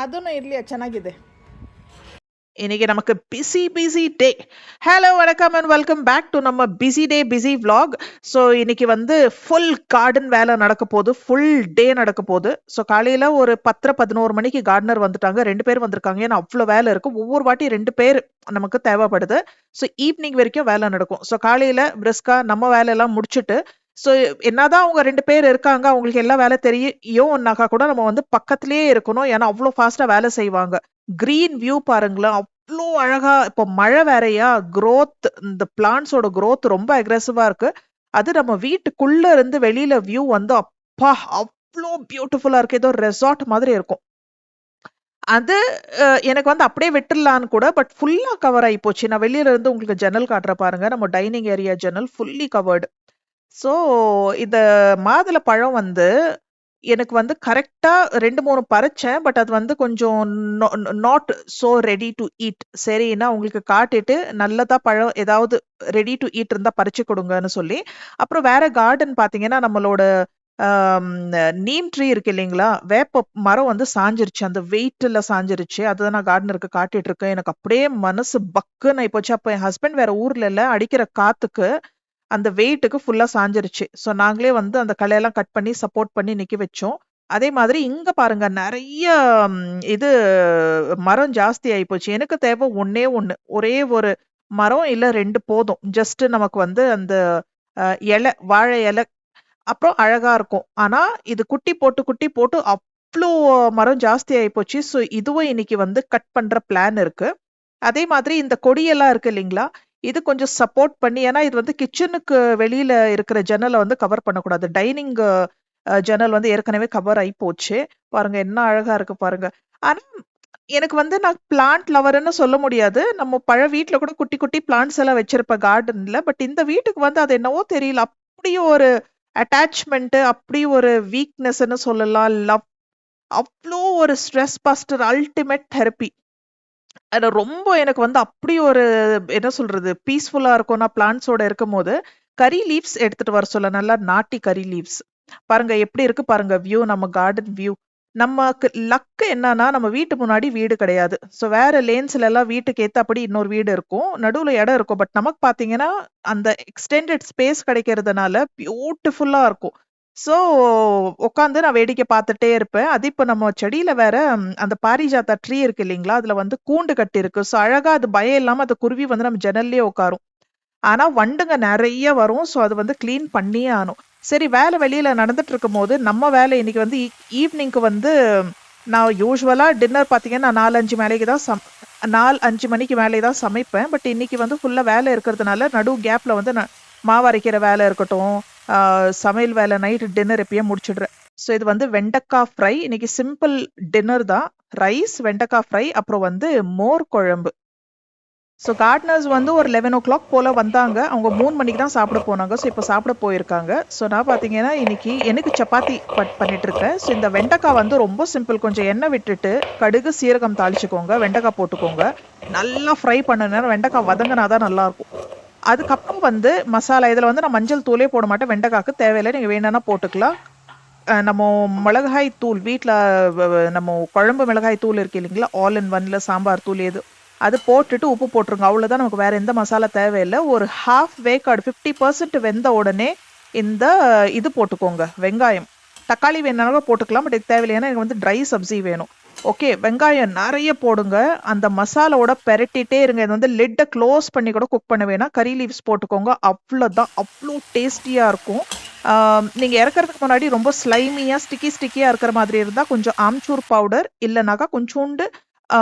ಅದನ್ನು ಇರ್ಲಿ ಚೆನ್ನಾಗಿದೆ. இன்னைக்கு நமக்கு பிஸி டே. ஹலோ வணக்கம் அண்ட் வெல்கம் பேக் டு நம்ம பிஸி டே பிஸி vlog. ஸோ இன்னைக்கு வந்து ஃபுல் கார்டன் வேலை நடக்க போகுது, ஃபுல் டே நடக்க போகுது. ஸோ காலையில ஒரு 10:11 மணிக்கு கார்டனர் வந்துட்டாங்க, 2 பேர் வந்திருக்காங்க. ஏன்னா அவ்வளோ வேலை இருக்கு, ஒவ்வொரு வாட்டி 2 பேர் நமக்கு தேவைப்படுது. ஸோ ஈவினிங் வரைக்கும் வேலை நடக்கும். ஸோ காலையில பிரிஸ்கா நம்ம வேலையெல்லாம் முடிச்சுட்டு, ஸோ என்னதான் அவங்க 2 பேர் இருக்காங்க, அவங்களுக்கு எல்லா வேலை தெரியும்னாக்கா கூட நம்ம வந்து பக்கத்திலேயே இருக்கணும். ஏன்னா அவ்வளோ ஃபாஸ்டா வேலை செய்வாங்க. கிரீன் வியூ பாருங்களேன், அவ்ளோ அழகா. இப்போ மழை வேறயா, growth இந்த பிளான்ட்ஸோட growth ரொம்ப அக்ரெசிவா இருக்கு. அது நம்ம வீட்டுக்குள்ள இருந்து வெளியில வியூ வந்து அப்பா அவ்ளோ பியூட்டிஃபுல்லா இருக்கு. ஏதோ ரெசார்ட் மாதிரி இருக்கும். அது எனக்கு வந்து அப்படியே விட்டுறலான்னு கூட, பட் ஃபுல்லா கவர் ஆயி போச்சு. நான் வெளியில இருந்து உங்களுக்கு ஜன்னல் காட்டுறேன் பாருங்க. நம்ம டைனிங் ஏரியா ஜன்னல் ஃபுல்லி கவர்டு. ஸோ இந்த மாதுளை பழம் வந்து எனக்கு வந்து கரெக்ட்டா 2, 3 பறிச்சேன். பட் அது வந்து கொஞ்சம் not so ready to eat. சரி நான் உங்களுக்கு காட்டிட்டு, நல்லதா பழம் ஏதாவது ரெடி டூ ஈட் இருந்தா பறிச்சு குடுங்கன்னு சொல்லி, அப்புறம் வேற கார்டன் பார்த்தீங்கன்னா, நம்மளோட அம் நீம் ட்ரீ இருக்கு இல்லைங்களா? வேப்ப மரம் வந்து சாஞ்சிருச்சு. அந்த வெயிட்ல சாஞ்சிருச்சு. அதுதான் நான் கார்டனருக்கு காட்டிட்டு இருக்கேன். எனக்கு அப்படியே மனசு பக்குன்னு ஆயிப்போச்சு. அப்ப என் ஹஸ்பண்ட் வேற ஊர்ல இல்ல. அடிக்கிற காத்துக்கு அந்த வெயிட்டுக்கு ஃபுல்லா சாஞ்சிருச்சு. ஸோ நாங்களே வந்து அந்த களையெல்லாம் கட் பண்ணி சப்போர்ட் பண்ணி நிக்க வச்சோம். அதே மாதிரி இங்க பாருங்க நெறைய இது மரம் ஜாஸ்தி ஆயிப்போச்சு. எனக்கு தேவை ஒண்ணே 1. ஒரே ஒரு மரம் இல்ல 2 போதும். ஜஸ்ட் நமக்கு வந்து அந்த வாழை இலை அப்புறம் அழகா இருக்கும். ஆனா இது குட்டி போட்டு அவ்ளோ மரம் ஜாஸ்தி ஆயிப்போச்சு. ஸோ இதுவும் இன்னைக்கு வந்து கட் பண்ற பிளான் இருக்கு. அதே மாதிரி இந்த கொடியெல்லாம் இருக்கு இல்லைங்களா? இது கொஞ்சம் சப்போர்ட் பண்ணி, ஏன்னா இது வந்து கிச்சனுக்கு வெளியில இருக்கிற ஜன்னல வந்து கவர் பண்ணக்கூடாது. டைனிங் ஜன்னல் வந்து ஏற்கனவே கவர் ஆயி போச்சு. பாருங்க என்ன அழகா இருக்கு பாருங்க. ஆனா எனக்கு வந்து நான் பிளான்ட் லவர்ன்னு சொல்ல முடியாது. நம்ம வீட்ல கூட குட்டி குட்டி பிளான்ட்ஸ் எல்லாம் வச்சிருப்பேன் கார்டன்ல. பட் இந்த வீட்டுக்கு வந்து அது என்னவோ தெரியல. அப்படி ஒரு அட்டாச்மென்ட், அப்படி ஒரு வீக்னஸ்ன்னு சொல்லலாம். லவ், அவ்ளோ ஒரு ஸ்ட்ரெஸ் பஸ்டர், அல்டிமேட் தெரப்பி. அது ரொம்ப எனக்கு வந்து அப்படி ஒரு என்ன சொல்றது, பீஸ்ஃபுல்லா இருக்கும். நான் பிளான்ட்ஸோட இருக்கும்போது, கரி லீவ்ஸ் எடுத்துட்டு வர சொல்ல, நல்லா நாட்டி கரி லீவ்ஸ். பாருங்க எப்படி இருக்கு பாருங்க வியூ, நம்ம கார்டன் வியூ. நமக்கு லக் என்னன்னா, நம்ம வீட்டு முன்னாடி வீடு கிடையாது. ஸோ வேற லேன்ஸ்ல எல்லாம் வீட்டுக்கு ஏத்தாப்படி இன்னொரு வீடு இருக்கும். நடுவுல இடம் இருக்கும். பட் நமக்கு பார்த்தீங்கன்னா, அந்த எக்ஸ்டெண்டட் ஸ்பேஸ் கிடைக்கிறதுனால பியூட்டிஃபுல்லா இருக்கும். ஸோ உட்காந்து நான் வேடிக்கை பார்த்துட்டே இருப்பேன். அது இப்ப நம்ம செடியில வேற அந்த பாரிஜாதா ட்ரீ இருக்கு இல்லைங்களா? அதுல வந்து கூண்டு கட்டியிருக்கு. ஸோ அழகா அது பயம் இல்லாம அந்த குருவி வந்து நம்ம ஜன்னல்லயே உட்காரும். ஆனா வண்டுங்க நெறைய வரும். ஸோ அது வந்து கிளீன் பண்ணியே ஆகணும். சரி வேலை வெளியில நடந்துட்டு இருக்கும்போது, நம்ம வேலை இன்னைக்கு வந்து ஈவ்னிங்க்கு வந்து நான் யூசுவலா டின்னர் பார்த்தீங்கன்னா, 4, 5 மேலேக்கு தான் 4, 5 மணிக்கு மேலே தான் சமைப்பேன். பட் இன்னைக்கு வந்து ஃபுல்லா வேலை இருக்கிறதுனால, நடு கேப்ல வந்து நான் மாவு அரைக்கிற வேலை இருக்கட்டும், ஆ சமையல் வேலை, நைட் டின்னர் எப்பயும் முடிச்சுடுறேன். ஸோ இது வந்து வெண்டைக்காய் ஃப்ரை. இன்னைக்கு சிம்பிள் டின்னர் தான். ரைஸ், வெண்டைக்காய் ஃப்ரை, அப்புறம் வந்து மோர் குழம்பு. ஸோ கார்ட்னர்ஸ் வந்து ஒரு 11:00 போல வந்தாங்க. அவங்க 3 மணிக்கு தான் சாப்பிட போனாங்க. ஸோ இப்போ சாப்பிட போயிருக்காங்க. ஸோ நான் பார்த்தீங்கன்னா, இன்னைக்கு எனக்கு சப்பாத்தி பண்ணிட்டுருக்கேன். ஸோ இந்த வெண்டைக்காய் வந்து ரொம்ப சிம்பிள். கொஞ்சம் எண்ணெய் விட்டுட்டு, கடுகு, சீரகம் தாளிச்சுக்கோங்க. வெண்டைக்காய் போட்டுக்கோங்க. நல்லா ஃப்ரை பண்ணுங்க. வெண்டைக்காய் வதங்கினா தான் நல்லாயிருக்கும். அதுக்கப்புறம் வந்து மசாலா இதில வந்து நான் மஞ்சள் தூளே போட மாட்டேன். வெண்டைக்காய்க்கு தேவையில்ல. நீங்க வேணும்னா போட்டுக்கலாம். நம்ம மிளகாய் தூள் வீட்ல நம்ம குழம்பு மிளகாய் தூள் இருக்கு இல்லைங்களா? ஆல் இன் ஒன்ல சாம்பார் தூள் எது அது போட்டுட்டு உப்பு போட்டுருங்க. அவ்வளோதான், நமக்கு வேற எந்த மசாலா தேவையில்ல. ஒரு ஹாஃப் வேக்காடு 50% வெந்த உடனே இந்த இது போட்டுக்கோங்க, வெங்காயம். தக்காளி வேணுனாலும் போட்டுக்கலாம். பட் இது தேவையில்லை. எனக்கு வந்து ட்ரை சப்ஜி வேணும். ஓகே, வெங்காயம் நெறைய போடுங்க. அந்த மசாலாவோட பெரட்டிட்டே இருங்க. இது வந்து லிட்ட க்ளோஸ் பண்ணி கூட குக் பண்ண வேணாம். கரி லீவ்ஸ் போட்டுக்கோங்க. அவ்வளோதான். அவ்வளோ டேஸ்டியா இருக்கும். நீங்க இறக்கறதுக்கு முன்னாடி ரொம்ப ஸ்லைமியா, ஸ்டிக்கியா இருக்கிற மாதிரி இருந்தா கொஞ்சம் ஆம்ச்சூர் பவுடர் இல்லனாக்கா கொஞ்சோண்டு ஆ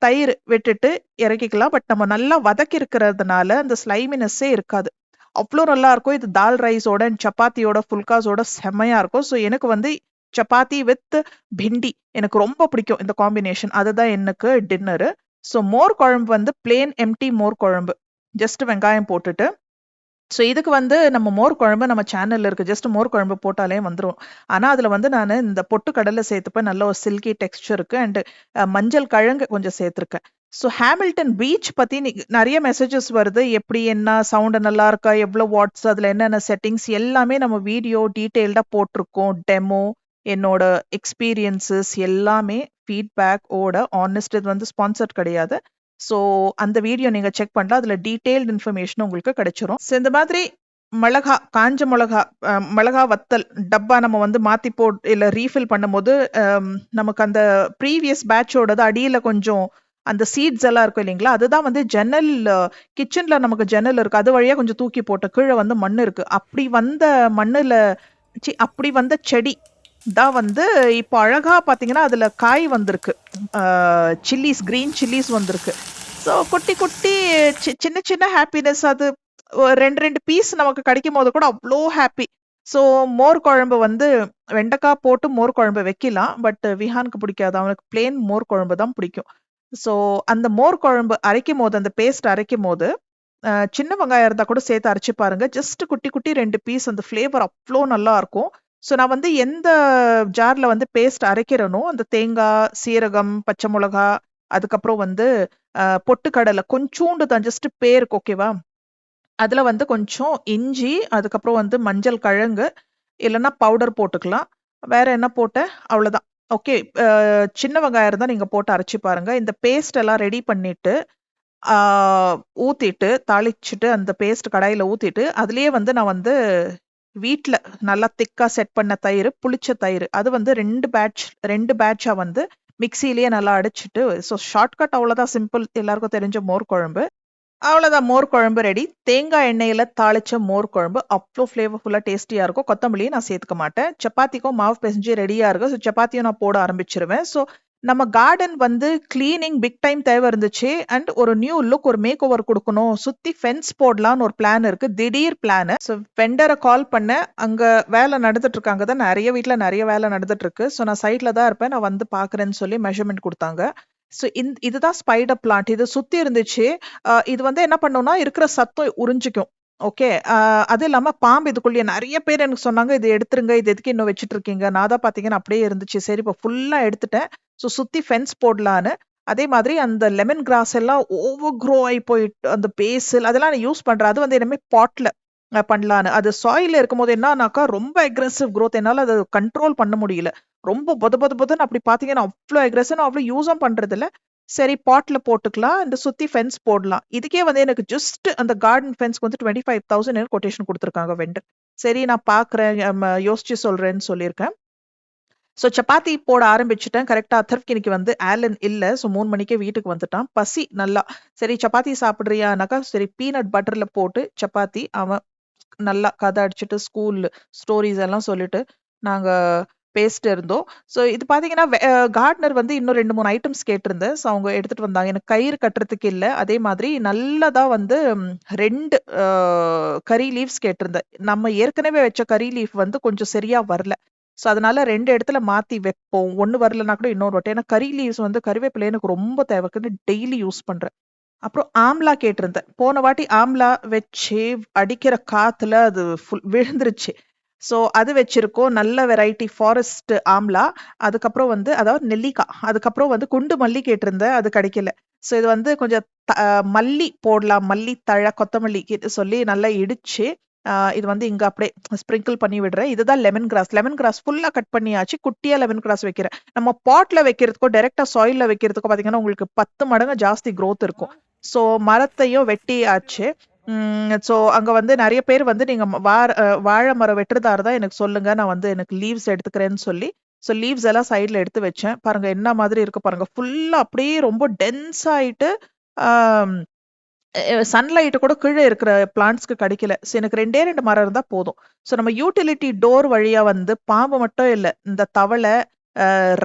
தயிர் விட்டுட்டு இறக்கிக்கலாம். பட் நம்ம நல்லா வதக்கி இருக்கிறதுனால அந்த ஸ்லைமினஸ்ஸே இருக்காது. அவ்ளோ நல்லாருக்கும். இது தால் ரைஸோட, சப்பாத்தியோட, ஃபுல்காஸோட செம்மையா இருக்கும். ஸோ எனக்கு வந்து சப்பாத்தி வித் பிண்டி எனக்கு ரொம்ப பிடிக்கும் இந்த காம்பினேஷன். அதுதான் எனக்கு டின்னரு. ஸோ மோர் குழம்பு வந்து பிளெயின் எம்ப்டி மோர் குழம்பு. ஜஸ்ட் வெங்காயம் போட்டுட்டு, ஸோ இதுக்கு வந்து நம்ம மோர் குழம்பு நம்ம சேனல்ல இருக்கு. ஜஸ்ட் மோர் குழம்பு போட்டாலே வந்துரும். ஆனா அதுல வந்து நானு இந்த பொட்டுக்கடலை சேர்த்துப்பேன். நல்ல ஒரு சில்கி டெக்ஸ்சருக்கு அண்ட் மஞ்சள் கிழங்கு கொஞ்சம் சேர்த்துருக்கேன். ஸோ ஹாமில்டன் பீச் பத்தி நெறைய மெசேஜஸ் வருது. எப்படி, என்ன சவுண்ட் நல்லா இருக்கா? எவ்வளோ வாட்ஸ்? அதுல என்னென்ன செட்டிங்ஸ்? எல்லாமே நம்ம வீடியோ டீட்டெயில்டா போட்டிருக்கோம். டெமோ என்னோட எக்ஸ்பீரியன்ஸஸ் எல்லாமே ஃபீட்பேக் ஓட ஆனஸ்ட். இது வந்து ஸ்பான்சர்ட் கிடையாது. ஸோ அந்த வீடியோ நீங்க செக் பண்ணலாம். அதுல டீடைல்டு இன்ஃபர்மேஷன் உங்களுக்கு கிடைச்சிரும். ஸோ இந்த மாதிரி மிளகா, காஞ்ச மிளகா, மிளகா வத்தல் டப்பா நம்ம வந்து மாத்தி இல்ல ரீஃபில் பண்ணும்போது நமக்கு அந்த ப்ரீவியஸ் பேட்சோடது அடியில கொஞ்சம் அந்த சீட்ஸ் எல்லாம் இருக்கும் இல்லைங்களா? அதுதான் வந்து ஜன்னல், கிச்சன்ல நமக்கு ஜன்னல் இருக்கு. அது வழியா கொஞ்சம் தூக்கி போட்டேன். கீழ வந்து மண்ணு இருக்கு. அப்படி வந்த மண்ணுல அப்படி வந்த செடி தான் வந்து இப்போ அழகா பார்த்தீங்கன்னா, அதுல காய் வந்திருக்கு. சில்லிஸ், கிரீன் சில்லிஸ் வந்திருக்கு. ஸோ குட்டி குட்டி சின்ன சின்ன ஹாப்பினஸ் அது 2 பீஸ் நமக்கு கிடைக்கும்போது கூட அவ்ளோ ஹாப்பி. ஸோ மோர் குழம்பு வந்து வெண்டைக்காய் போட்டு மோர் குழம்பு வைக்கலாம். பட் விஹானுக்கு பிடிக்காது. அவனுக்கு பிளேன் மோர் குழம்பு தான் பிடிக்கும். ஸோ அந்த மோர் குழம்பு அரைக்கும்போது, அந்த பேஸ்ட் அரைக்கும்போது, சின்ன வெங்காயம் இருந்தா கூட சேர்த்து அரைச்சு பாருங்க. ஜஸ்ட் குட்டி குட்டி 2 பீஸ், அந்த ஃப்ளேவர் அவ்ளோ நல்லா இருக்கும். ஸோ நான் வந்து எந்த ஜார்ல வந்து பேஸ்ட் அரைக்கிறேனோ, அந்த தேங்காய், சீரகம், பச்சை மிளகா, அதுக்கப்புறம் வந்து பொட்டுக்கடலை கொஞ்சூண்டு தான், ஜஸ்ட் பேருக்கு ஓகேவா? அதுல வந்து கொஞ்சம் இஞ்சி, அதுக்கப்புறம் வந்து மஞ்சள் கிழங்கு, இல்லன்னா பவுடர் போட்டுக்கலாம். வேற என்ன போட்டேன்? அவ்வளோதான். ஓகே. சின்ன வெங்காயம் இருந்தா நீங்க போட்டு அரைச்சு பாருங்க. இந்த பேஸ்ட் எல்லாம் ரெடி பண்ணிட்டு, ஆ ஊத்திட்டு, தாளிச்சுட்டு, அந்த பேஸ்ட் கடாயில ஊத்திட்டு, அதிலேயே வந்து நான் வந்து வீட்ல நல்லா திக்கா செட் பண்ண தயிரு, புளிச்ச தயிரு. அது வந்து 2 பேட்ச்சா வந்து மிக்ஸியிலேயே நல்லா அடிச்சுட்டு, ஸோ ஷார்ட்கட் அவ்வளோதான், சிம்பிள். எல்லாருக்கும் தெரிஞ்ச மோர் குழம்பு. அவ்வளோதான், மோர் குழம்பு ரெடி. தேங்காய் எண்ணெயில தாளிச்ச மோர் குழம்பு அவ்ளோ ஃப்ளேவர்ஃபுல்லா டேஸ்டியா இருக்கும். கொத்தமல்லியும் நான் சேர்த்துக்க மாட்டேன். சப்பாத்திக்கும் மாவு பெசஞ்சு ரெடியா இருக்கு. ஸோ சப்பாத்தியும் நான் போட ஆரம்பிச்சுருவேன். ஸோ நம்ம கார்டன் வந்து கிளீனிங் பிக் டைம் தேவை இருந்துச்சு. அண்ட் ஒரு நியூ லுக், ஒரு மேக் ஓவர் குடுக்கணும். சுத்தி ஃபென்ஸ் போடலான்னு ஒரு பிளான் இருக்கு. திடீர் பிளானு. ஸோ வெண்டர கால் பண்ணேன். அங்க வேலை நடந்துட்டு இருக்கு. அங்க தான் நெறைய வீட்ல நெறைய வேலை நடந்துட்டு இருக்கு. ஸோ நான் சைட்ல தான் இருப்பேன். நான் வந்து பார்க்குறேன்னு சொல்லி மெஷர்மென்ட் குடுத்தாங்க. ஸோ இதுதான் ஸ்பைடர் பிளான்ட். இது சுத்தி இருந்துச்சு. இது வந்து என்ன பண்ணும்னா, இருக்கிற சத்தம் உறிஞ்சிக்கும். ஓகே. அது இல்லாம பாம்பு இதுக்குள்ளயே நெறைய பேர் எனக்கு சொன்னாங்க, "இத எடுத்துருங்க. இது எதுக்கு இன்னும் வச்சுட்டு இருக்கீங்க?" நான் தான் பார்த்தீங்கன்னா, அப்படியே இருந்துச்சு. சரி இப்ப ஃபுல்லா எடுத்துட்டேன். ஸோ சுத்தி ஃபென்ஸ் போடலான்னு. அதே மாதிரி அந்த லெமன் கிராஸ் எல்லாம் ஓவர் க்ரோ ஆயி போயிட்டு, அந்த பேசில் அதெல்லாம் நான் யூஸ் பண்றேன். அது வந்து இனிமே பாட்ல பண்ணலான்னு. அது சாயில்ல இருக்கும்போது என்னானாக்கா, ரொம்ப அக்ரெசிவ் குரோத். என்னால அத கண்ட்ரோல் பண்ண முடியல. ரொம்ப பொத பொத பொதன்னு அப்படி பார்த்தீங்கன்னா, அவ்ளோ அக்ரெசிவ். நான் அவ்ளோ யூஸும் பண்றதில்ல. சரி பாட்ல போட்டுக்கலாம். இந்த சுத்தி ஃபென்ஸ் போடலாம். இதுக்கே வந்து எனக்கு ஜஸ்ட் அந்த கார்டன் ஃபென்ஸ்க்கு வந்து 25,000 கொட்டேஷன் குடுத்துருக்காங்க வெண்டர். சரி நான் பார்க்குறேன், யோசிச்சு சொல்றேன்னு சொல்லியிருக்கேன். ஸோ சப்பாத்தி போட ஆரம்பிச்சுட்டேன். கரெக்ட்டா அத்தர்வ்க்கு இன்னைக்கு வந்து ஆலன் இல்ல. ஸோ 3 மணிக்கே வீட்டுக்கு வந்துட்டான். பசி நல்லா. சரி சப்பாத்தி சாப்பிடுறியானாக்கா, சரி பீனட் பட்டர்ல போட்டு சப்பாத்தி. அவன் நல்லா கதை அடிச்சுட்டு ஸ்கூல் ஸ்டோரீஸ் எல்லாம் சொல்லிட்டு நாங்க பேசிட்டு இருந்தோம். ஸோ இது பார்த்தீங்கன்னா, கார்ட்னர் வந்து இன்னும் 2, 3 ஐட்டம்ஸ் கேட்டிருந்தேன். ஸோ அவங்க எடுத்துட்டு வந்தாங்க. எனக்கு கயிறு கட்டுறதுக்கு இல்ல. அதே மாதிரி நல்லதா வந்து 2 கரி லீவ்ஸ் கேட்டிருந்தேன். நம்ம ஏற்கனவே வச்ச கரி லீஃப் வந்து கொஞ்சம் சரியா வரல. ஸோ அதனால 2 இடத்துல மாத்தி வைப்போம். 1 வரலனா கூட இன்னொரு வாட்டி. ஏன்னா கரி லீவ்ஸ் வந்து கறிவேப்பிலை எனக்கு ரொம்ப தேவைக்குன்னு டெய்லி யூஸ் பண்றேன். அப்புறம் ஆம்லா கேட்டிருந்தேன். போன வாட்டி ஆம்லா வச்சு அடிக்கிற காத்துல அது விழுந்துருச்சு. ஸோ அது வச்சிருக்கோம். நல்ல வெரைட்டி ஃபாரஸ்ட் ஆம்லா. அதுக்கப்புறம் வந்து அதாவது நெல்லிக்கா. அதுக்கப்புறம் வந்து குண்டு மல்லி கேட்டிருந்தேன். அது கிடைக்கல. ஸோ இது வந்து கொஞ்சம் மல்லி போடலாம். மல்லி தழை, கொத்தமல்லி சொல்லி நல்லா இடிச்சு, இது வந்து இங்க அப்படியே ஸ்ப்ரிங்கிள் பண்ணி விடுறேன். இதுதான் லெமன் கிராஸ். லெமன் கிராஸ் ஃபுல்லா கட் பண்ணியாச்சு. குட்டியா லெமன் கிராஸ் வைக்கிறேன். நம்ம பாட்ல வைக்கிறதுக்கோ, டைரக்ட்டா சாயில்ல வைக்கிறதுக்கோ பார்த்தீங்கன்னா, உங்களுக்கு 10 மடங்கு ஜாஸ்தி குரோத் இருக்கும். ஸோ மரத்தையும் வெட்டியாச்சு. ஸோ அங்க வந்து நெறைய பேர் வந்து நீங்க வாழை மரம் வெட்டுறதா இருந்தா எனக்கு சொல்லுங்க. நான் வந்து எனக்கு லீவ்ஸ் எடுத்துக்கிறேன்னு சொல்லி, ஸோ லீவ்ஸ் எல்லாம் சைடுல எடுத்து வச்சேன். பாருங்க என்ன மாதிரி இருக்கு பாருங்க. ஃபுல்லா அப்படியே ரொம்ப டென்ஸ் ஆயிட்டு, ஆம் சன்லைட் கூட கீழ இருக்கிற பிளான்ட்ஸ்க்கு கிடைக்கல. ஸோ எனக்கு 2 மரம் இருந்தா போதும். ஸோ நம்ம யூட்டிலிட்டி டோர் வழியா வந்து பாம்பு மட்டும் இல்ல, இந்த தவளை,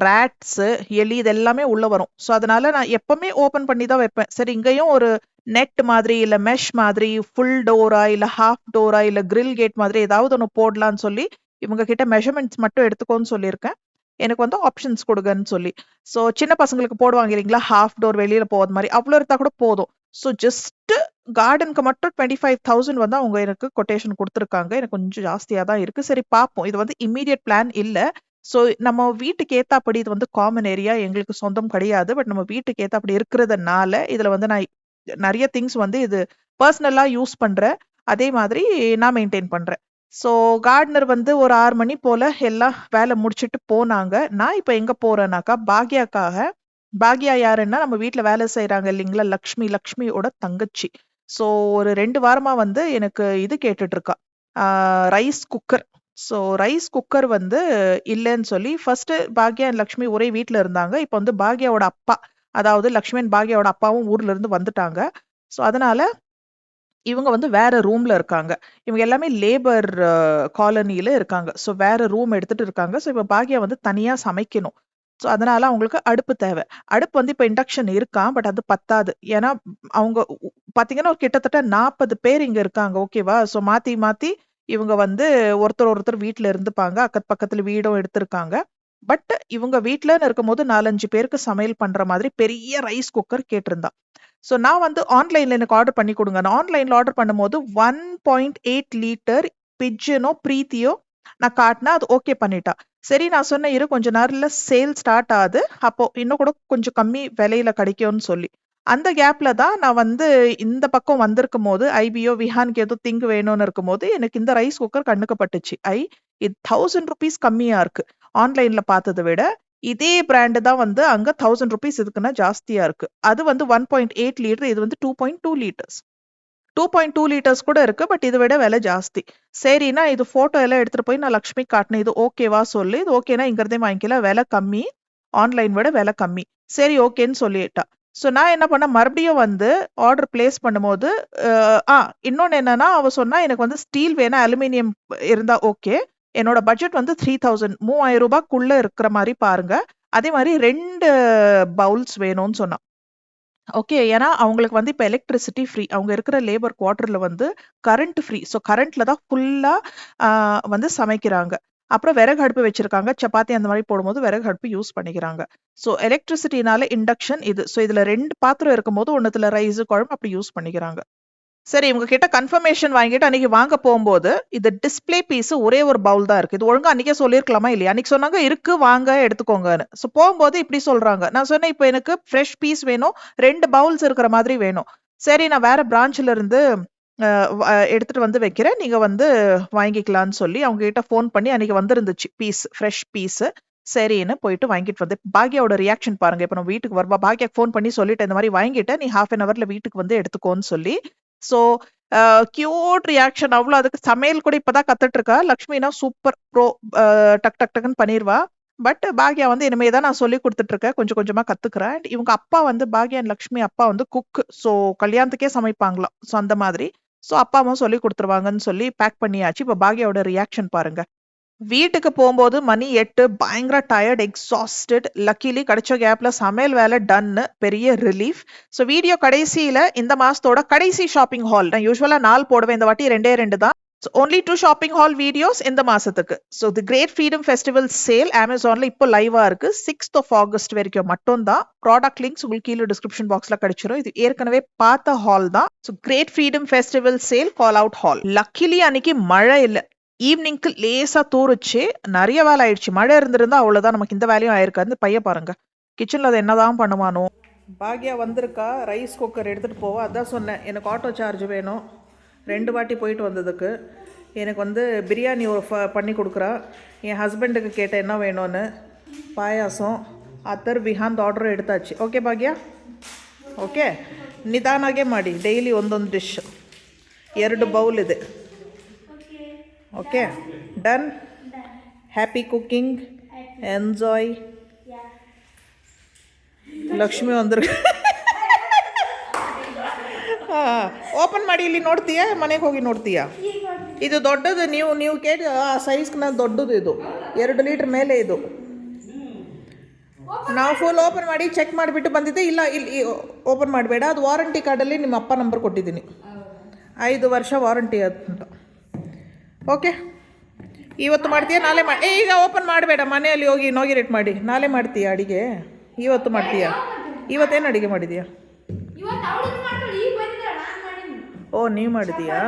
ராட்ஸு, எலி இது எல்லாமே உள்ள வரும். ஸோ அதனால நான் எப்பவுமே ஓப்பன் பண்ணி தான் வைப்பேன். சரி இங்கேயும் ஒரு நெட் மாதிரி, இல்ல மெஷ் மாதிரி, ஃபுல் டோரா, இல்ல ஹாஃப் டோரா, இல்ல கிரில் கேட் மாதிரி ஏதாவது ஒண்ணு போடலான்னு சொல்லி, இவங்க கிட்ட மெஷர்மென்ட்ஸ் மட்டும் எடுத்துக்கோன்னு சொல்லியிருக்கேன். எனக்கு வந்து ஆப்ஷன்ஸ் குடுங்கன்னு சொல்லி. ஸோ சின்ன பசங்களுக்கு போடுவாங்க இல்லைங்களா? ஹாஃப் டோர் வெளியில போறது மாரி. அவ்ளோ இருந்தா கூட போதும். ஸோ ஜஸ்ட் கார்டனுக்கு மட்டும் 25,000 வந்து அவங்க எனக்கு கொட்டேஷன் குடுத்துருக்காங்க. எனக்கு கொஞ்சம் ஜாஸ்தியா தான் இருக்கு. சரி பார்ப்போம். இது வந்து இம்மீடியேட் பிளான் இல்ல. ஸோ நம்ம வீட்டுக்கு ஏத்தாப்படி இது வந்து காமன் ஏரியா. எங்களுக்கு சொந்தம் கிடையாது. பட் நம்ம வீட்டுக்கு ஏத்தாப்படி இருக்கிறதுனால, இதுல வந்து நான் நெறைய திங்ஸ் வந்து இது பெர்சனலா யூஸ் பண்றேன். அதே மாதிரி நான் மெயின்டெயின் பண்றேன். ஸோ கார்டனர் வந்து ஒரு 6 மணி போல எல்லாம் வேலை முடிச்சுட்டு போனாங்க. நான் இப்போ எங்க போறேன்னாக்கா பாக்யாக்காக. பாக்யா யாருன்னா நம்ம வீட்ல வேலை செய்றாங்க இல்லைங்களா, லக்ஷ்மியோட தங்கச்சி. ஸோ ஒரு 2 வாரமா வந்து எனக்கு இது கேட்டுட்டு இருக்கா, rice cooker. So rice cooker வந்து இல்லைன்னு சொல்லி ஃபர்ஸ்ட் பாக்யா அண்ட் லக்ஷ்மி ஒரே வீட்ல இருந்தாங்க. இப்போ வந்து பாக்யாவோட அப்பா, அதாவது லக்ஷ்மி அண்ட் பாக்யாவோட அப்பாவும் ஊர்ல இருந்து வந்துட்டாங்க. ஸோ அதனால இவங்க வந்து வேற ரூம்ல இருக்காங்க. இவங்க எல்லாமே லேபர் காலனில இருக்காங்க. ஸோ வேற ரூம் எடுத்துட்டு இருக்காங்க. ஸோ இப்ப பாக்யா வந்து தனியா சமைக்கணும். ஸோ அதனால அவங்களுக்கு அடுப்பு தேவை. அடுப்பு வந்து இப்ப இண்டக்ஷன் இருக்காம். பட் அது பத்தாது. ஏன்னா அவங்க பாத்தீங்கன்னா ஒரு கிட்டத்தட்ட 40 பேர் இங்க இருக்காங்க. ஓகேவா? ஸோ மாத்தி மாத்தி இவங்க வந்து ஒருத்தர் வீட்ல இருந்துப்பாங்க. அக்கத்து பக்கத்துல வீடும் எடுத்திருக்காங்க. பட் இவங்க வீட்லன்னு இருக்கும்போது 4, 5 பேருக்கு சமையல் பண்ற மாதிரி பெரிய ரைஸ் குக்கர் கேட்டிருந்தா. ஸோ நான் வந்து ஆன்லைன்ல எனக்கு ஆர்டர் பண்ணி குடுங்க. நான் ஆன்லைன்ல ஆர்டர் பண்ணும்போது 1.8 லிட்டர் பிஜ்ஜனோ, பிரீத்தியோ நான் காட்டுனேன். அது ஓகே பண்ணிட்டா. சரி நான் சொன்னேன், இரு கொஞ்ச நேரத்துல சேல் ஸ்டார்ட் ஆகுது. அப்போ இன்னும் கூட கொஞ்சம் கம்மி விலையில கிடைக்கும்னு சொல்லி. அந்த கேப்ல தான் நான் வந்து இந்த பக்கம் வந்திருக்கும்போது, ஐபிஓ விஹானுக்கு ஏதோ திங்க் வேணும்னு இருக்கும்போது, எனக்கு இந்த ரைஸ் குக்கர் கண்ணுக்கு பட்டுச்சு. இது ₹1000 கம்மியா இருக்கு. ஆன்லைன்ல பார்த்தத விட. இதே பிராண்ட் தான் வந்து அங்க ₹1000 இதுக்குன்னா ஜாஸ்தியா இருக்கு. அது வந்து 1.8 லிட்டர், இது வந்து 2.2 லிட்டர்ஸ். 2.2 லிட்டர்ஸ் கூட இருக்கு. பட் இத விட விலை ஜாஸ்தி. சரின்னா இது ஃபோட்டோ எல்லாம் எடுத்துட்டு போய் நான் லக்ஷ்மிக்கு காட்டுனேன். இது ஓகேவா சொல்லு. இது ஓகேன்னா இங்கருந்தே வாங்கிக்கலாம். விலை கம்மி. ஆன்லைன் விட விலை கம்மி. சரி ஓகேன்னு சொல்லிட்டா. ஸோ நான் என்ன பண்ணேன், மறுபடியும் வந்து ஆர்டர் பிளேஸ் பண்ணும்போது, இன்னொன்னு என்னன்னா, அவ சொன்னா எனக்கு வந்து ஸ்டீல் வேணா, அலுமினியம் இருந்தா ஓகே. என்னோட பட்ஜெட் வந்து 3000 ₹3000க்குள்ள இருக்கிற மாரி பாருங்க. அதே மாரி 2 பவுல்ஸ் வேணும்னு சொன்னா. ஓகே. ஏன்னா அவங்களுக்கு வந்து இப்ப எலக்ட்ரிசிட்டி ஃப்ரீ. அவங்க இருக்கிற லேபர் குவார்ட்டர்ல வந்து கரண்ட் ஃப்ரீ. ஸோ கரண்ட்ல தான் ஃபுல்லா ஆ வந்து சமைக்கிறாங்க. அப்புறம் விறகு அடுப்பு வச்சிருக்காங்க. சப்பாத்தி அந்த மாரி போடும்போது விறகு அடுப்பு யூஸ் பண்ணிக்கிறாங்க. ஸோ எலக்ட்ரிசிட்டினால இண்டக்ஷன் இது. ஸோ இதுல 2 பாத்திரம் இருக்கும்போது, ஒண்ணுத்துல ரைஸ், குழம்பு அப்படி யூஸ் பண்ணிக்கிறாங்க. சரி இவங்க கிட்ட கன்ஃபர்மேஷன் வாங்கிட்டு அன்னைக்கு வாங்க போம்போது, இது டிஸ்ப்ளே பீஸ் ஒரே ஒரு பவுல் தான் இருக்கு. இது ஒழுங்கா அன்னைக்கே சொல்லியிருக்கலாமா இல்லையா? அன்னைக்கு சொன்னாங்க இருக்கு வாங்க எடுத்துக்கோங்கன்னு. ஸோ போம்போது இப்படி சொல்றாங்க. நான் சொன்னேன் இப்போ எனக்கு ஃப்ரெஷ் பீஸ் வேணும். 2 பவுல்ஸ் இருக்கிற மாதிரி வேணும். சரி நான் வேற பிரான்ச்ல இருந்து எடுத்துட்டு வந்து வைக்கிறேன். நீங்க வந்து வாங்கிக்கலாம்னு சொல்லி அவங்க கிட்ட ஃபோன் பண்ணி அன்னைக்கு வந்திருந்துச்சு பீஸ், ஃப்ரெஷ் பீஸ். சரின்னு போயிட்டு வாங்கிட்டு வந்தேன். பாக்யாவோட ரியாக்ஷன் பாருங்க. இப்ப நம்ம வீட்டுக்கு வருவா. பாக்யாக்கு ஃபோன் பண்ணி சொல்லிட்டேன். இந்த மாரி வாங்கிட்டேன். நீ 1/2 அன் ஹவர்ல வீட்டுக்கு வந்து எடுத்துக்கோன்னு சொல்லி. ஸோ கியூட் ரியாக்ஷன் அவ்ளோ. அதுக்கு சமையல் கூட இப்பதான் கத்துட்டு இருக்கா. லக்ஷ்மினா சூப்பர் ப்ரோ. டக் டக் டக்குன்னு பண்ணிருவா. பட் பாக்யா வந்து இனிமே தான் நான் சொல்லிக் குடுத்துட்டு இருக்கேன். கொஞ்சம் கொஞ்சமா கத்துக்கிறா. அண்ட் இவங்க அப்பா வந்து பாக்யா அண்ட் லக்ஷ்மி அப்பா வந்து குக். ஸோ கல்யாணத்துக்கே சமைப்பாங்களாம். ஸோ அந்த மாதிரி. ஸோ அப்பாவும் சொல்லிக் குடுத்துருவாங்கன்னு சொல்லி பேக் பண்ணியாச்சு. இப்ப பாக்யாவோட ரியாக்ஷன் பாருங்க. வீட்டுக்கு போம்போது மணி 8. பயங்கர டயர்ட், எக்ஸாஸ்டட். லக்கிலி கிடைச்ச கேப்ல சமையல் வேலை டன்னு. பெரிய ரிலீஃப். ஸோ வீடியோ கடைசியில இந்த மாசத்தோட கடைசி ஷாப்பிங் ஹால். நான் யூசுவலா 4 போடுவேன். இந்த வாட்டி 2 தான். only 2 ஷாப்பிங் ஹால் வீடியோஸ் இந்த மாசத்துக்கு. So the great freedom festival sale அமேசான்ல இப்போ லைவா இருக்கு. 6th of August வரைக்கும் மட்டும் தான். ப்ராடக்ட் லிங்க்ஸ் உங்களுக்கு கீழே டிஸ்கிரிப்ஷன் பாக்ஸ்ல கிடைச்சிரும். இது ஏற்கனவே பார்த்த ஹால் தான். So great freedom festival sale call out hall. Luckily அன்னைக்கு மழை இல்ல. ஈவினிங்க்கு லேசா தூருச்சு. நிறைய வேலை ஆயிடுச்சு. மழை இருந்திருந்தா அவ்வளவுதான். நமக்கு இந்த வேலையும் ஆயிருக்காது. இந்த பைய பாருங்க. கிச்சன்ல அதை என்னதான் பண்ணுவானோ. பாக்யா வந்திருக்கா. ரைஸ் குக்கர் எடுத்துட்டு போவா. அதான் சொன்னேன் எனக்கு ஆட்டோ சார்ஜ் வேணும். 2 வாட்டி போயிட்டு வந்ததுக்கு. எனக்கு வந்து பிரியாணி பண்ணி கொடுக்குறா. என் ஹஸ்பண்டுக்கு கேட்டேன் என்ன வேணும்னு. பாயாசம். ಅತ್ತರ್ ವಿಹಾನ್ದು ಆರ್ಡರ್ ಎಡ್ತಾಚಿ. ಓಕೆ ಭಾಗ್ಯ? ಓಕೆ, ನಿಧಾನಾಗೆ ಮಾಡಿ. ಡೈಲಿ ಒಂದೊಂದು ಡಿಶ್. 2 ಬೌಲ್ ಇದೆ. Okay, done. Happy cooking. Enjoy. Lakshmi ಒಂದ್ರ ಓಪನ್ ಮಾಡಿ. ಇಲ್ಲಿ ನೋಡ್ತೀಯಾ? ಮನೆಗೆ ಹೋಗಿ ನೋಡ್ತೀಯಾ? ಇದು ದೊಡ್ಡದು. ನೀವು ಕೇಳಿ ಆ ಸೈಜ್ನ ದೊಡ್ಡದು. ಇದು 2 ಲೀಟ್ರ್ ಮೇಲೆ. ಇದು ನಾವು ಫುಲ್ ಓಪನ್ ಮಾಡಿ ಚೆಕ್ ಮಾಡಿಬಿಟ್ಟು ಬಂದಿದ್ದೆ. ಇಲ್ಲ, ಇಲ್ಲಿ ಓಪನ್ ಮಾಡಬೇಡ, ಅದು ವಾರಂಟಿ ಕಾರ್ಡಲ್ಲಿ ನಿಮ್ಮ ಅಪ್ಪ ನಂಬರ್ ಕೊಟ್ಟಿದ್ದೀನಿ. 5 ವರ್ಷ ವಾರಂಟಿ ಅಂತ. ಓಕೆ, ಇವತ್ತು ಮಾಡ್ತೀಯಾ ನಾಳೆ ಮಾಡಿ? ಈಗ ಓಪನ್ ಮಾಡಬೇಡ, ಮನೆಯಲ್ಲಿ ಹೋಗಿ ಇನಾಗ್ರೇಟ್ ಮಾಡಿ. ನಾಳೆ ಮಾಡ್ತೀಯಾ ಅಡುಗೆ? ಇವತ್ತು ಮಾಡ್ತೀಯಾ? ಇವತ್ತೇನು ಅಡುಗೆ ಮಾಡಿದೀಯಾ? ಓ, ನೀವು ಮಾಡಿದೀಯಾ?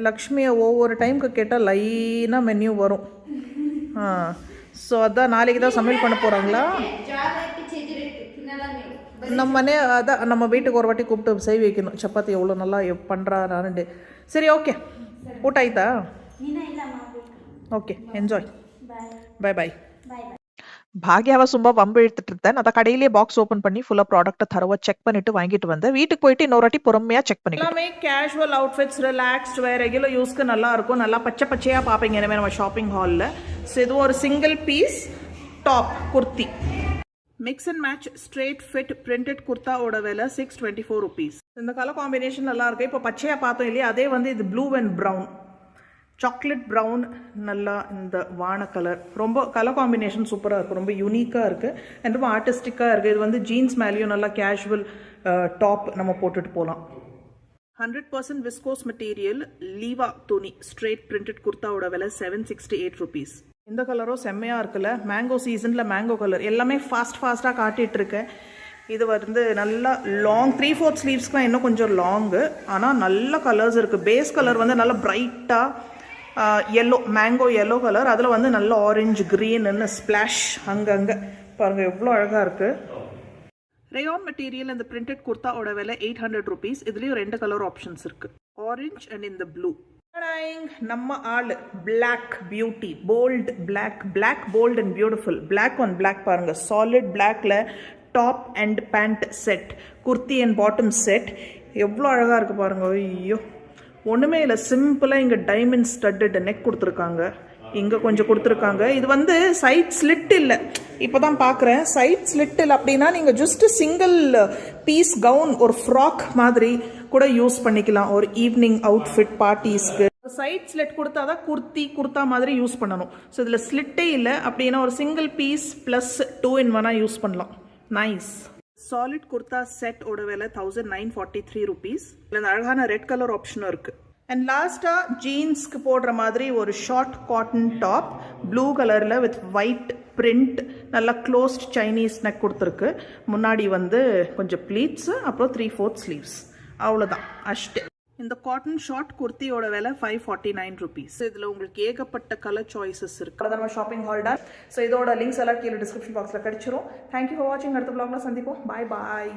லக்ஷ்மியை ஒவ்வொரு டைமுக்கு கேட்டால் லைனாக மென்யூ வரும். ஸோ அதான் நாளைக்கு தான் சமையல் பண்ண போகிறாங்களா? நம்ம மனே அதான் நம்ம வீட்டுக்கு ஒரு வாட்டி கூப்பிட்டு செய்ய வைக்கணும். சப்பாத்தி எவ்வளோ நல்லா பண்ணுறான்னு. சரி, ஓகே. ಊಟ ಆಯ್ತಾ? Okay, enjoy. ಬಾಯ್ ಬಾಯ್. பாக்யாவை சும்மா வம்பு இழுத்துட்டு இருந்தேன். அதை கடையிலேயே பாக்ஸ் ஓப்பன் பண்ணி ஃபுல்லா ப்ராடக்ட்டை தரவா செக் பண்ணிட்டு வாங்கிட்டு வந்தேன். வீட்டுக்கு போயிட்டு இன்னொரு வாட்டி பொறுமையா செக் பண்ணி எல்லாமே கேஷுவல் அவுட்ஃபிட்ஸ், ரிலாக்ஸ்ட் வேர், ரெகுலர் யூஸ்க்கு நல்லா இருக்கும். நல்லா பச்சையா பார்ப்பீங்க இனிமேல் நம்ம ஷாப்பிங் ஹாலில். ஸோ இது ஒரு single piece top kurti, mix and match straight fit printed குர்த்தாவோட விலை 624 rupees. இந்த கலர் காம்பினேஷன் நல்லா இருக்கு. இப்போ பச்சையா பார்த்தோம் இல்லையா, அதே வந்து இது blue and brown, chocolate brown, நல்லா இந்த வான கலர், ரொம்ப கலர் காம்பினேஷன் சூப்பராக இருக்குது, ரொம்ப யூனிக்காக இருக்குது அண்ட் ரொம்ப ஆர்டிஸ்டிக்காக இருக்குது. இது வந்து ஜீன்ஸ் மேலேயும் நல்லா கேஷுவல் டாப் நம்ம போட்டுட்டு போகலாம். 100% விஸ்கோஸ் மெட்டீரியல் லீவா துணி ஸ்ட்ரெயிட் பிரிண்டட் குர்த்தாவோட விலை 768 rupees. இந்த கலரும் செம்மையாக இருக்குல்ல, மேங்கோ சீசனில் மேங்கோ கலர் எல்லாமே ஃபாஸ்ட்டாக காட்டிகிட்டு இருக்கேன். இது வந்து நல்லா லாங் 3/4 ஸ்லீவ்ஸ்க்குலாம் இன்னும் கொஞ்சம் லாங்கு, ஆனால் நல்ல கலர்ஸ் இருக்குது. பேஸ் கலர் வந்து நல்லா பிரைட்டாக எல்லோ, மேங்கோ எல்லோ கலர், அதில் வந்து நல்ல ஆரஞ்சு க்ரீன்னு ஸ்ப்ளாஷ் அங்கங்கே பாருங்கள் எவ்வளோ அழகாக இருக்குது. ரேயான் மெட்டீரியல் இந்த பிரிண்டட் குர்த்தாவோட விலை 800 rupees. இதுலேயும் 2 கலர் ஆப்ஷன்ஸ் இருக்குது, ஆரஞ்ச் அண்ட் இந்த ப்ளூ. நம்ம ஆள் black beauty, bold black bold and beautiful. Black one black பாருங்க, சாலிட் பிளாக்ல top and pant set, kurti and bottom set, எவ்வளோ அழகாக இருக்குது பாருங்க. ஐயோ, ஒன்றுமே இல்லை, சிம்பிளாக இங்கே டைமண்ட் ஸ்டட்டட் நெக் கொடுத்துருக்காங்க, இங்கே கொஞ்சம் கொடுத்துருக்காங்க. இது வந்து சைட் ஸ்லிட் இல்லை, இப்போ தான் பார்க்குறேன். சைட் ஸ்லிட் இல்லை அப்படின்னா நீங்கள் ஜஸ்ட் சிங்கிள் பீஸ் கவுன், ஒரு ஃப்ராக் மாதிரி கூட யூஸ் பண்ணிக்கலாம் ஒரு ஈவினிங் அவுட்ஃபிட் பார்ட்டிஸ்க்கு. சைட் ஸ்லிட் கொடுத்தா தான் குர்த்தா மாதிரி யூஸ் பண்ணணும். ஸோ இதில் ஸ்லிட்டே இல்லை அப்படின்னா ஒரு single piece plus 2 in 1 use பண்ணலாம். நைஸ். சாலிட் குர்த்தா செட் ஓட விலை 1943 rupees. இதில் இந்த அழகான ரெட் கலர் ஆப்ஷனும் இருக்குது. அண்ட் லாஸ்ட்டாக ஜீன்ஸ்க்கு போடுற மாதிரி ஒரு ஷார்ட் காட்டன் டாப், ப்ளூ கலரில் வித் ஒயிட் பிரிண்ட், நல்லா க்ளோஸ்ட் சைனீஸ் நெக் கொடுத்துருக்கு. முன்னாடி வந்து கொஞ்சம் ப்ளீட்ஸு, அப்புறம் 3/4 ஸ்லீவ்ஸ், அவ்வளோதான் அஷ்டு. இந்த காட்டன் ஷார்ட் குர்த்தியோட விலை 549 rupees. இதில் உங்களுக்கு ஏகப்பட்ட கலர் சாய்ஸஸ் இருக்குது. அதான் நம்ம ஷாப்பிங் ஹால் தான். ஸோ இதோட லிங்க்ஸ் எல்லாம் கீழே டிஸ்கிரிப்ஷன் பாக்ஸில் கிடச்சிரும். தேங்க்யூ ஃபார் வாட்சிங். அடுத்த வ்ளாக்ல சந்திப்போம். பாய் பாய்.